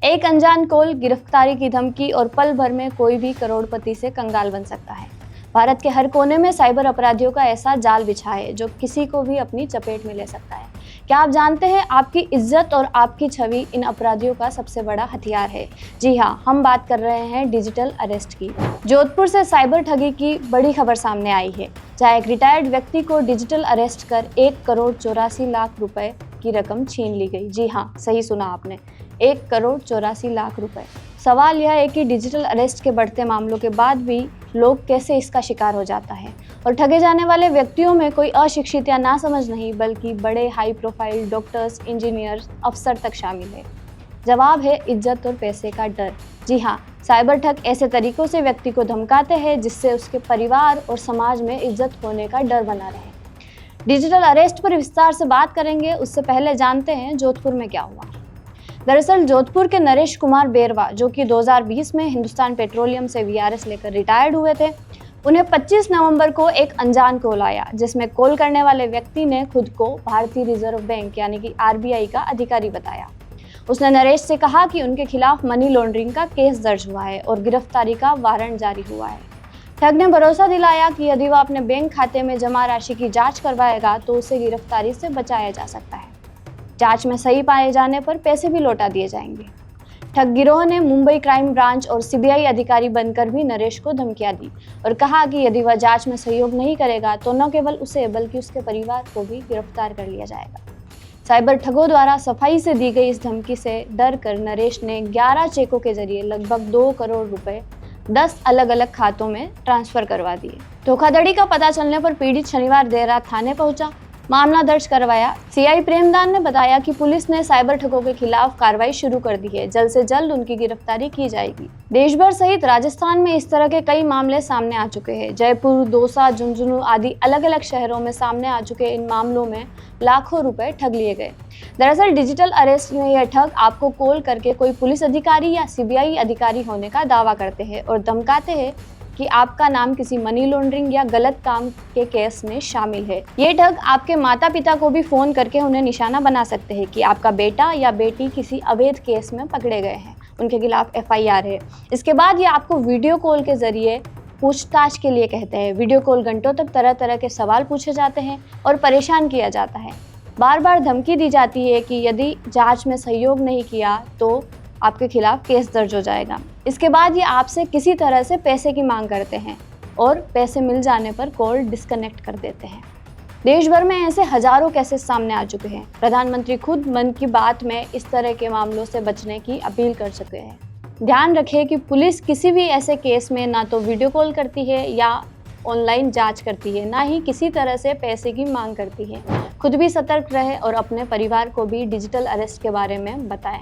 एक अनजान कॉल, गिरफ्तारी की धमकी और पल भर में कोई भी करोड़पति से कंगाल बन सकता है। भारत के हर कोने में साइबर अपराधियों का ऐसा जाल बिछा है जो किसी को भी अपनी चपेट में ले सकता है। क्या आप जानते हैं, आपकी इज्जत और आपकी छवि इन अपराधियों का सबसे बड़ा हथियार है। जी हाँ, हम बात कर रहे हैं डिजिटल अरेस्ट की। जोधपुर से साइबर ठगी की बड़ी खबर सामने आई है, जहां एक रिटायर्ड व्यक्ति को डिजिटल अरेस्ट कर 1,84,00,000 रुपए की रकम छीन ली गई। जी हाँ, सही सुना आपने, 1,84,00,000 रुपए। सवाल यह है कि डिजिटल अरेस्ट के बढ़ते मामलों के बाद भी लोग कैसे इसका शिकार हो जाता है, और ठगे जाने वाले व्यक्तियों में कोई अशिक्षित या नासमझ नहीं, बल्कि बड़े हाई प्रोफाइल डॉक्टर्स, इंजीनियर्स, अफसर तक शामिल है। जवाब है इज्जत और पैसे का डर। जी हाँ, साइबर ठग ऐसे तरीकों से व्यक्ति को धमकाते हैं जिससे उसके परिवार और समाज में इज्जत खोने का डर बना रहे। डिजिटल अरेस्ट पर विस्तार से बात करेंगे, उससे पहले जानते हैं जोधपुर में क्या हुआ। दरअसल जोधपुर के नरेश कुमार बेरवा, जो कि 2020 में हिंदुस्तान पेट्रोलियम से वीआरएस लेकर रिटायर्ड हुए थे, उन्हें 25 नवंबर को एक अनजान कॉल आया, जिसमें कॉल करने वाले व्यक्ति ने खुद को भारतीय रिजर्व बैंक यानी कि आरबीआई का अधिकारी बताया। उसने नरेश से कहा कि उनके खिलाफ मनी लॉन्ड्रिंग का केस दर्ज हुआ है और गिरफ्तारी का वारंट जारी हुआ है। ठग ने भरोसा दिलाया कि यदि वह अपने बैंक खाते में जमा राशि की जांच करवाएगा तो उसे गिरफ्तारी से बचाया जा सकता है। जांच में सही पाए जाने पर पैसे भी लौटा दिए जाएंगे। ठग गिरोह ने मुंबई क्राइम ब्रांच और सीबीआई अधिकारी बनकर भी नरेश को धमकियां दी और कहा कि यदि वह जांच में सहयोग नहीं करेगा तो न केवल उसे बल्कि उसके परिवार को भी गिरफ्तार कर लिया जाएगा। साइबर ठगों द्वारा सफाई से दी गई इस धमकी से डर कर नरेश ने 11 चेकों के जरिए लगभग 2 करोड़ रुपए 10 अलग अलग खातों में ट्रांसफर करवा दिए। धोखाधड़ी का पता चलने पर पीड़ित शनिवार देर रात थाने पहुंचा, मामला दर्ज करवाया। सीआई प्रेमदान ने बताया कि पुलिस ने साइबर ठगों के खिलाफ कार्रवाई शुरू कर दी है, जल्द से जल्द उनकी गिरफ्तारी की जाएगी। देश भर सहित राजस्थान में इस तरह के कई मामले सामने आ चुके हैं। जयपुर, दौसा, झुंझुनू आदि अलग अलग शहरों में सामने आ चुके इन मामलों में लाखों रुपए ठग लिए गए। दरअसल डिजिटल अरेस्ट में यह ठग आपको कॉल करके कोई पुलिस अधिकारी या सीबीआई अधिकारी होने का दावा करते हैं और धमकाते हैं कि आपका नाम किसी मनी लॉन्ड्रिंग या गलत काम के केस में शामिल है। ये ठग आपके माता पिता को भी फोन करके उन्हें निशाना बना सकते हैं कि आपका बेटा या बेटी किसी अवैध केस में पकड़े गए हैं, उनके खिलाफ एफआईआर है। इसके बाद ये आपको वीडियो कॉल के जरिए पूछताछ के लिए कहते हैं। वीडियो कॉल घंटों तक तरह तरह के सवाल पूछे जाते हैं और परेशान किया जाता है। बार बार धमकी दी जाती है कि यदि जांच में सहयोग नहीं किया तो आपके खिलाफ केस दर्ज हो जाएगा। इसके बाद ये आपसे किसी तरह से पैसे की मांग करते हैं और पैसे मिल जाने पर कॉल डिस्कनेक्ट कर देते हैं। देश भर में ऐसे हजारों केसेस सामने आ चुके हैं। प्रधानमंत्री खुद मन की बात में इस तरह के मामलों से बचने की अपील कर चुके हैं। ध्यान रखें कि पुलिस किसी भी ऐसे केस में ना तो वीडियो कॉल करती है या ऑनलाइन जांच करती है, ना ही किसी तरह से पैसे की मांग करती है। खुद भी सतर्क रहे और अपने परिवार को भी डिजिटल अरेस्ट के बारे में बताएं।